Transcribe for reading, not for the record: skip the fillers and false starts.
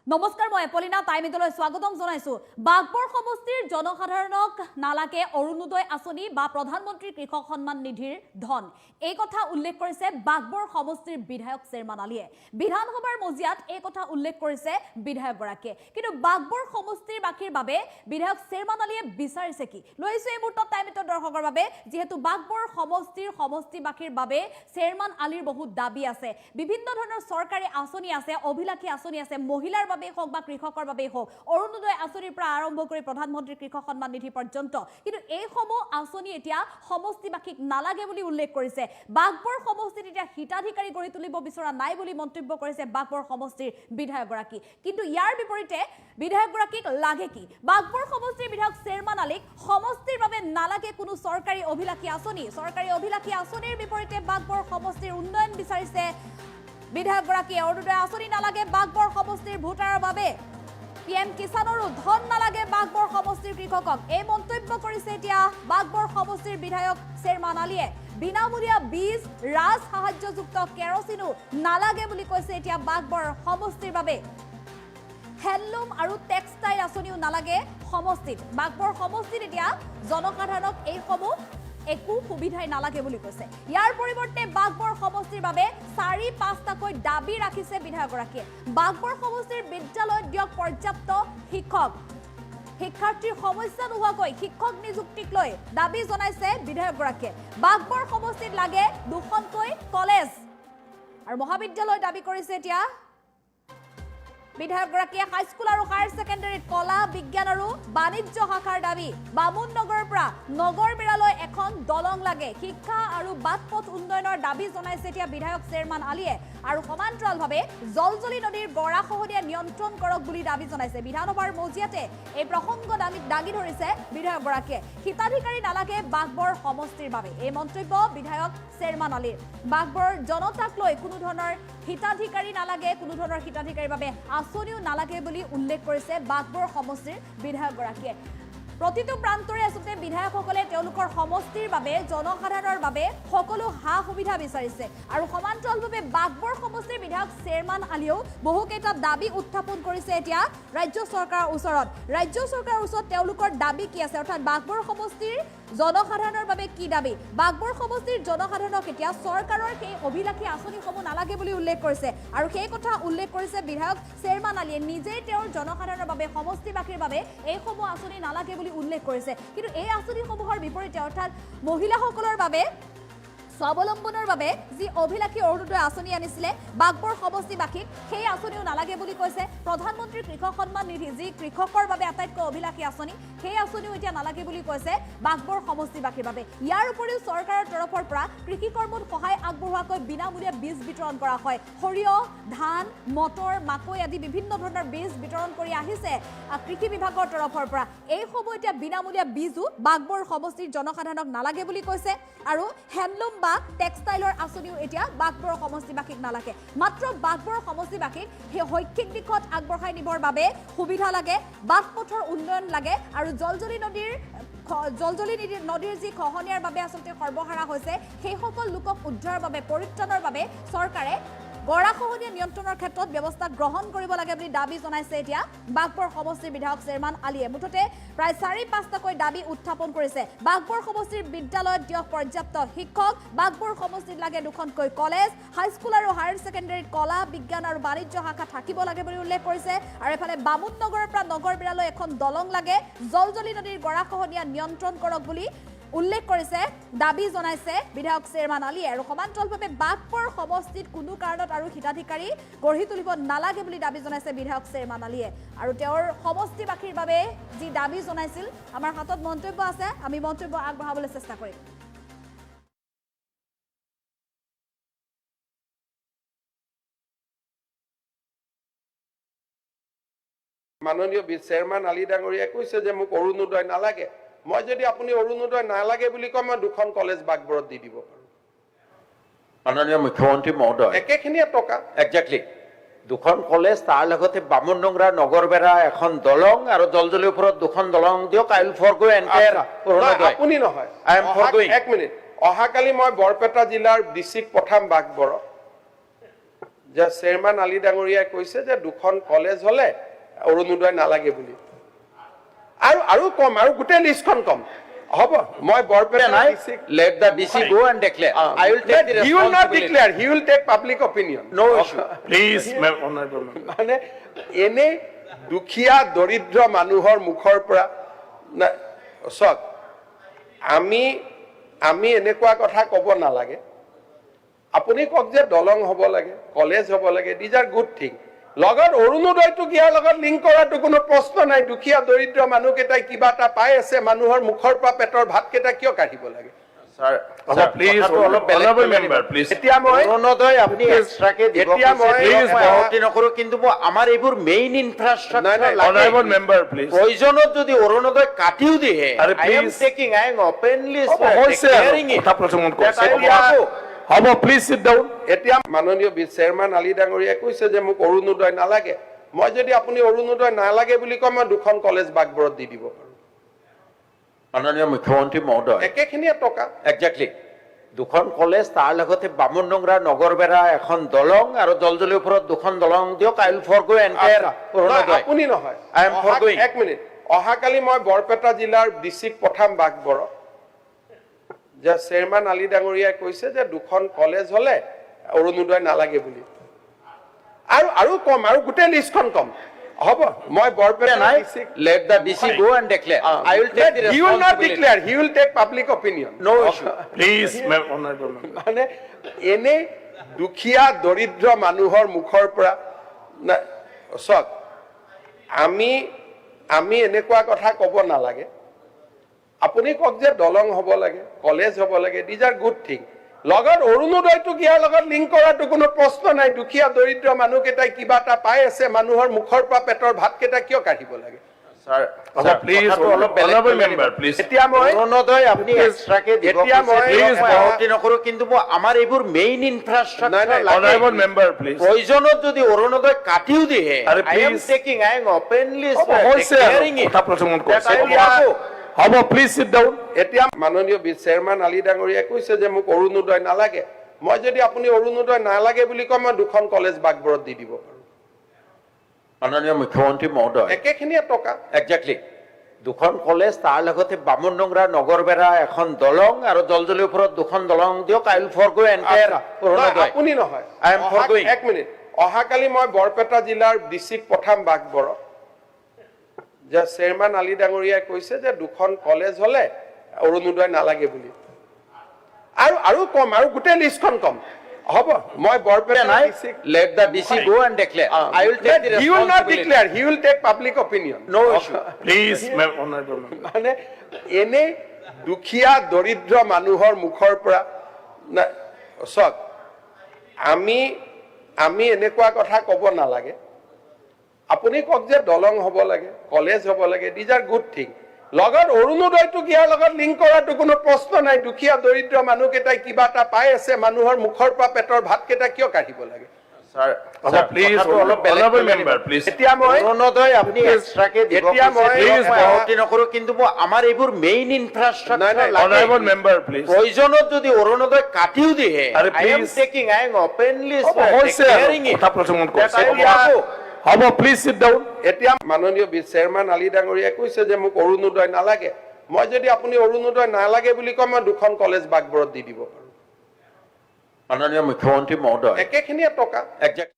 নমস্কাৰ মই এপলিনা টাইমিটলৈ স্বাগতম জনাইছো বাগবৰ সমষ্টিৰ জনসাধাৰণক নালাগে অৰুণোদয় আঁচনি বা প্ৰধানমন্ত্ৰী কৃষক সন্মান নিধিৰ ধন এই কথা উল্লেখ কৰিছে বাগবৰ সমষ্টিৰ বিধায়ক চেয়াৰমান আলীয়ে বিধানসভাৰ মজিয়াত এই কথা উল্লেখ কৰিছে বিধায়কগৰাকীয়ে কিন্তু বাগবৰ সমষ্টিৰ বাকীৰ বাবে বিধায়ক চেয়াৰমান আলীয়ে বিচাৰিছে কি লৈছো এই মুহূৰ্তত টাইমিটৰ দৰ্শকৰ বাবে যেহেতু বাগবৰ সমষ্টিৰ সমষ্টি বাকীৰ বাবে চেয়াৰমান আলীৰ বহুত দাবী আছে বিভিন্ন ধৰণৰ চৰকাৰী আঁচনি আছে অভিলাষী আঁচনি আছে মহিলাৰ বাবে হোক বা কৃষকৰ বাবে হোক অৰুণোদয় আঁচনিৰ পৰা আৰম্ভ কৰি প্ৰধানমন্ত্ৰী কৃষক সন্মান নিধি পৰ্যন্ত কিন্তু এই সমূহ আঁচনি এতিয়া সমষ্টিবাসীক নালাগে বুলি উল্লেখ কৰিছে বাগবৰ সমষ্টিত এতিয়া হিতাধিকাৰী গঢ়ি তুলিব বিচৰা নাই বুলি মন্তব্য কৰিছে বাগবৰ সমষ্টিৰ বিধায়কগৰাকী কিন্তু ইয়াৰ বিপৰীতে বিধায়কগৰাকীক লাগে কি বাগবৰ সমষ্টিৰ বিধায়ক চেয়াৰমান আলীক সমষ্টিৰ বাবে নালাগে কোনো চৰকাৰী অভিলাষী আঁচনিৰ বিপৰীতে বাগবৰ সমষ্টিৰ উন্নয়ন বিচাৰিছে বিধায়কগৰাকীয়ে অৰুণোদয় আঁচনি নালাগে বাগবৰ সমষ্টিৰ ভোটাৰৰ বাবে পিএম কিষাণৰো ধন নালাগে বাগবৰ সমষ্টিৰ কৃষকক এই মন্তব্য কৰিছে এতিয়া বাগবৰ সমষ্টিৰ বিধায়ক চেয়াৰমান আলীয়ে বিনামূলীয়া বীজ ৰাজ সাহায্যযুক্ত কেৰচিনো নালাগে বুলি কৈছে এতিয়া বাগবৰ সমষ্টিৰ বাবে হেণ্ডলুম আৰু টেক্সটাইল আঁচনিও নালাগে সমষ্টিত বাগবৰ সমষ্টিত এতিয়া জনসাধাৰণক এই সমূহ একো সুবিধাই নালাগে বুলি কৈছে ইয়াৰ পৰিৱৰ্তে বাগবৰ সমষ্টিৰ বাবে ৪-৫টাকৈ দাবী ৰাখিছে বিধায়কগৰাকীয়ে বাগবৰ সমষ্টিৰ বিদ্যালয়ত দিয়ক পৰ্যাপ্ত শিক্ষাৰ্থীৰ সমস্যা নোহোৱাকৈ শিক্ষক নিযুক্তিক লৈ দাবী জনাইছে বিধায়কগৰাকীয়ে বাগবৰ সমষ্টিত লাগে ২খনকৈ কলেজ আৰু মহাবিদ্যালয় দাবী কৰিছে এতিয়া বিধায়কগৰাকীয়ে হাইস্কুল আৰু হায়াৰ ছেকেণ্ডাৰীত কলা বিজ্ঞান আৰু বাণিজ্য শাখাৰ দাবী বামুন নগৰৰ পৰা নগৰ বেৰালৈ এখন দলং লাগে শিক্ষা আৰু বাটপথ উন্নয়নৰ দাবী জনাইছে এতিয়া বিধায়ক চেয়াৰমান আলীয়ে আৰু সমান্তৰালভাৱে জলজলি নদীৰ গৰাখহনীয়া নিয়ন্ত্ৰণ কৰক বুলি দাবী জনাইছে বিধানসভাৰ মজিয়াতে এই প্ৰসংগ দাঙি ধৰিছে বিধায়কগৰাকীয়ে হিতাধিকাৰী নালাগে বাগবৰ সমষ্টিৰ বাবে এই মন্তব্য বিধায়ক চেয়াৰমান আলীৰ বাগবৰ জনতাক লৈ কোনো ধৰণৰ হিতাধিকাৰী নালাগে কোনো ধৰণৰ হিতাধিকাৰীৰ বাবে আঁচনিও নালাগে বুলি উল্লেখ কৰিছে বাগবৰ সমষ্টিৰ বিধায়কগৰাকীয়ে প্ৰতিটো প্ৰান্তৰে আচলতে বিধায়কসকলে তেওঁলোকৰ সমষ্টিৰ বাবে জনসাধাৰণৰ বাবে সকলো সা সুবিধা বিচাৰিছে আৰু সমান্তৰালভাৱে বাগবৰ সমষ্টিৰ বিধায়ক চেয়াৰমান আলীয়েও বহুকেইটা দাবী উত্থাপন কৰিছে এতিয়া ৰাজ্য চৰকাৰৰ ওচৰত তেওঁলোকৰ দাবী কি আছে অৰ্থাৎ বাগবৰ সমষ্টিৰ জনসাধাৰণৰ বাবে কি দাবী বাগবৰ সমষ্টিৰ জনসাধাৰণক এতিয়া চৰকাৰৰ সেই অভিলাষী আঁচনিসমূহ নালাগে বুলি উল্লেখ কৰিছে আৰু সেই কথা উল্লেখ কৰিছে বিধায়ক চেয়াৰমান আলীয়ে নিজেই তেওঁৰ জনসাধাৰণৰ বাবে সমষ্টিবাসীৰ বাবে এইসমূহ আঁচনি নালাগে বুলি উল্লেখ কৰিছে কিন্তু এই আঁচনিসমূহৰ বিপৰীতে অৰ্থাৎ মহিলাসকলৰ বাবে স্বাৱলম্বনৰ বাবে যি অভিলাষী অৰুণোদয় আঁচনি আনিছিলে বাগবৰ সমষ্টিবাসীক সেই আঁচনিও নালাগে বুলি কৈছে প্ৰধানমন্ত্ৰী কৃষক সন্মান নিধি যি কৃষকৰ বাবে আটাইতকৈ অভিলাষী আঁচনি সেই আঁচনিও এতিয়া নালাগে বুলি কৈছে বাগবৰ সমষ্টিবাসীৰ বাবে ইয়াৰ উপৰিও চৰকাৰৰ তৰফৰ পৰা কৃষি কৰ্মত সহায় আগবঢ়োৱাকৈ বিনামূলীয়া বীজ বিতৰণ কৰা হয় সৰিয়হ ধান মটৰ মাকৈ আদি বিভিন্ন ধৰণৰ বীজ বিতৰণ কৰি আহিছে কৃষি বিভাগৰ তৰফৰ পৰা এইসমূহ এতিয়া বিনামূলীয়া বীজো বাগবৰ সমষ্টিৰ জনসাধাৰণক নালাগে বুলি কৈছে আৰু হেণ্ডলুম বা টেক্সটাইলৰ আঁচনিও এতিয়া বাগবৰ সমষ্টিবাসীক নালাগে মাত্ৰ বাগবৰ সমষ্টিবাসীক সেই শৈক্ষিক দিশত আগবঢ়াই নিবৰ বাবে সুবিধা লাগে বাটপথৰ উন্নয়ন লাগে আৰু জলজলি নদীৰ যি খহনীয়াৰ বাবে আচলতে সৰ্বহাৰা হৈছে সেই সকল লোকক উদ্ধাৰৰ বাবে পৰিত্ৰাণৰ বাবে চৰকাৰে গৰাখহনীয়া নিয়ন্ত্ৰণৰ ক্ষেত্ৰত ব্যৱস্থা গ্ৰহণ কৰিব লাগে বুলি দাবী জনাইছে এতিয়া বাগবৰ সমষ্টিৰ বিধায়ক চেয়াৰমান আলীয়ে মুঠতে প্ৰায় ৪-৫টাকৈ দাবী উত্থাপন কৰিছে বাগবৰ সমষ্টিৰ বিদ্যালয়ত দিয়ক পৰ্যাপ্ত শিক্ষক বাগবৰ সমষ্টিত লাগে ২খনকৈ কলেজ হাইস্কুল আৰু হায়াৰ ছেকেণ্ডাৰীত কলা বিজ্ঞান আৰু বাণিজ্য শাখা থাকিব লাগে বুলি উল্লেখ কৰিছে আৰু এফালে বামুন নগৰৰ পৰা নগৰ বেৰালৈ এখন দলং লাগে জলজলি নদীৰ গৰাখহনীয়া নিয়ন্ত্ৰণ কৰক বুলি উল্লেখ কৰিছে দাবী জনাইছে বিধায়ক চেয়াৰমান আলীয়ে আৰু সমান্তৰালভাৱে বাগবৰ সমষ্টিত কোনো কাৰণত আৰু হিতাধিকাৰী গঢ়ি তুলিব নালাগে বুলি দাবী জনাইছে বিধায়ক চেয়াৰমান আলীয়ে আৰু তেওঁৰ সমষ্টিবাসীৰ বাবে যি দাবী জনাইছিল আমাৰ হাতত মন্তব্য আছে আমি মন্তব্য আগবঢ়াবলৈ চেষ্টা কৰিম মাননীয় চেয়াৰমান আলী ডাঙৰীয়াই কৈছে যে মোক অৰুণোদয় নালাগে মই যদি আপুনি অৰুণোদয় নালাগে বুলি কয় মই ২খন কলেজ বাগবৰত দি দিব পাৰো মাননীয় মুখ্যমন্ত্ৰী মহোদয় একেখিনিয়ে টকা একজাক্টলি ২খন কলেজ তাৰ লগতে বামুন নগৰ নগৰবেৰা এখন দলং আৰু জলজলিৰ ওপৰত ২খন দলং দিয়ক আই উইল ফৰগো এন্টায়াৰ অৰুণোদয় আপুনি নহয় আই এম ফৰগোইং এক মিনিট অহাকালি মই বৰপেটা জিলাৰ ডিস্ট্ৰিক্ট পঠাম বাগবৰত যে চেয়াৰমেন আলী ডাঙৰীয়াই কৈছে যে দুখন কলেজ হলে অৰুণোদয় নালাগে বুলি আৰু কম আৰু গোটেই লিষ্টখন কম হ'ব মই Barpeta district Let the DC go and declare. I will take the he will not responsibility. declare he will take public opinion No issue. Please, honorable member. মানে এনে দুখীয়া দৰিদ্ৰ মানুহৰ মুখৰ পৰা চক আমি এনেকুৱা কথা ক'ব নালাগে আপুনি কওক যে দলং হ'ব লাগে কলেজ হ'ব লাগে দিজ আৰ গুড থিং লগত অৰুণোদয়টো ইয়াৰ লগত লিংক কৰাটো কোনো প্ৰশ্ন নাই দুখীয়া দৰিদ্ৰ মানুহকেইটাই কিবা এটা পাই আছে মানুহৰ মুখৰ পৰা পেটৰ ভাতকেইটা কিয় কাঢ়িব লাগে Sir, Please, কথাটো অলপ বেলেগ honorable কৰিব member, লাগিব। please. এতিয়া মই অৰুণোদয় আপুনি এক্সট্ৰাকে দিব এতিয়া মই- please মই- আপত্তি নকৰো কিন্তু আমাৰ এইবোৰ মেইন ইনফ্ৰাষ্ট্ৰাকচাৰ নাই, লাগে Honorable member, please. প্ৰয়োজনত যদি অৰুণোদয় কাটিও দিয়ে আৰে I am please. taking I am openly হৈছে আৰু declaring it কথা প্ৰসংগ that কৰিছে। I will এতিয়া- go. হ'ব, please sit down. এতিয়া মাননীয় চেয়াৰমেন আলী ডাঙৰীয়াই কৈছে যে মোক অৰুণোদয় নালাগে মই যদি আপুনি অৰুণোদয় নালাগে বুলি কয় মই দুখন কলেজ বাগবৰত দি দিব পাৰো মাননীয় মুখ্যমন্ত্ৰী মহোদয় একেখিনিয়ে টকা একজাক্টলি দুখন কলেজ তাৰ লগতে বামুণডোংৰা নগৰবেৰা এখন দলং আৰু জলজলিৰ ওপৰত দুখন দলং দিয়ক আই উইল ফৰগো এণ্টায়াৰ অৰুণোদয় আপুনি নহয় I am foregoing. এক মিনিট অহাকালি মই বৰপেটা জিলাৰ ডিস্ট্ৰিক্ট পঠাম বাগবৰত যে চেয়াৰমেন আলী ডাঙৰীয়াই কৈছে যে দুখন কলেজ হলে অৰুণোদয় নালাগে বুলি আৰু কম আৰু গোটেই লিষ্টখন কম হ'ব মই Barpeta district Let the DC go and declare. I will take the he will not responsibility. declare he will take public opinion No issue. Please, honorable member. মানে এনে দুখীয়া দৰিদ্ৰ মানুহৰ মুখৰ পৰা চক আমি এনেকুৱা কথা ক'ব নালাগে আপুনি কওক যে দলং হ'ব লাগে কলেজ হ'ব লাগে দিজ আৰ গুড থিং লগত অৰুণোদয়টো ইয়াৰ লগত লিংক কৰাটো কোনো প্ৰশ্ন নাই দুখীয়া দৰিদ্ৰ মানুহকেইটাই কিবা এটা পাই আছে মানুহৰ মুখৰ পৰা পেটৰ ভাতকেইটা কিয় কাঢ়িব লাগে Sir, please, কথাটো অলপ বেলেগ honorable কৰিব member, লাগিব। please. এতিয়া মই অৰুণোদয় আপুনি এক্সট্ৰাকে দিব এতিয়া মই- please মই- আপত্তি নকৰো কিন্তু আমাৰ এইবোৰ মেইন নাই, ইনফ্ৰাষ্ট্ৰাকচাৰ নাই, লাগে Honorable member, please. প্ৰয়োজনত যদি অৰুণোদয় কাটিও দিয়ে আৰে I am please. taking I am openly হৈছে আৰু declaring it কথা প্ৰসংগ that কৰিছে। I will go. হ'ব, please sit down. এতিয়া মাননীয় চেয়াৰমেন আলী ডাঙৰীয়াই কৈছে যে মোক অৰুণোদয় নালাগে মই যদি আপুনি অৰুণোদয় নালাগে বুলি কয় মই দুখন কলেজ বাগবৰত দি দিব পাৰো মাননীয় মুখ্যমন্ত্ৰী মহোদয় একেখিনিয়ে টকা একজাক্টলি দুখন কলেজ তাৰ লগতে বামুণডোংৰা নগৰবেৰা এখন দলং আৰু জলজলিৰ ওপৰত দুখন দলং দিয়ক আই উইল ফৰগো এণ্টায়াৰ অৰুণোদয় আপুনি নহয় I am foregoing. এক মিনিট অহাকালি মই বৰপেটা জিলাৰ ডিস্ট্ৰিক্ট পঠাম বাগবৰত যে চেয়াৰমেন আলী ডাঙৰীয়াই কৈছে যে দুখন কলেজ হলে অৰুণোদয় নালাগে বুলি আৰু কম আৰু গোটেই লিষ্টখন কম হ'ব মই Barpeta district Let the DC go and declare. I will take the he will not responsibility. declare he will take public opinion No issue. Please, honorable member. মানে এনে দুখীয়া দৰিদ্ৰ মানুহৰ মুখৰ পৰা চক আমি এনেকুৱা কথা ক'ব নালাগে আপুনি কওক যে দলং হ'ব লাগে কলেজ হ'ব লাগে দিজ আৰ গুড থিং লগত অৰুণোদয়টো ইয়াৰ লগত লিংক কৰাটো কোনো প্ৰশ্ন নাই দুখীয়া দৰিদ্ৰ মানুহকেইটাই কিবা এটা পাই আছে মানুহৰ মুখৰ পৰা পেটৰ ভাতকেইটা কিয় কাঢ়িব লাগে Sir, please, কথাটো অলপ বেলেগ honorable কৰিব লাগিব। member, please. এতিয়া মই অৰুণোদয় আপুনি এক্সট্ৰাকে দিব এতিয়া মই- please মই- আপত্তি নকৰো কিন্তু আমাৰ এইবোৰ মেইন নাই, ইনফ্ৰাষ্ট্ৰাকচাৰ নাই, লাগে Honorable member, please. প্ৰয়োজনত যদি অৰুণোদয় কাটিও দিয়ে আৰে I am please. taking I am openly হৈছে আৰু declaring it কথা প্ৰসংগ that কৰিছে। I will go. হ'ব, please sit down. এতিয়া মাননীয় চেয়াৰমেন আলী ডাঙৰীয়াই কৈছে যে মোক অৰুণোদয় নালাগে মই যদি আপুনি অৰুণোদয় নালাগে বুলি কয় মই দুখন কলেজ বাগবৰত দি দিব পাৰো মাননীয় মুখ্যমন্ত্ৰী মহোদয় একেখিনিয়ে টকা একজাক্ট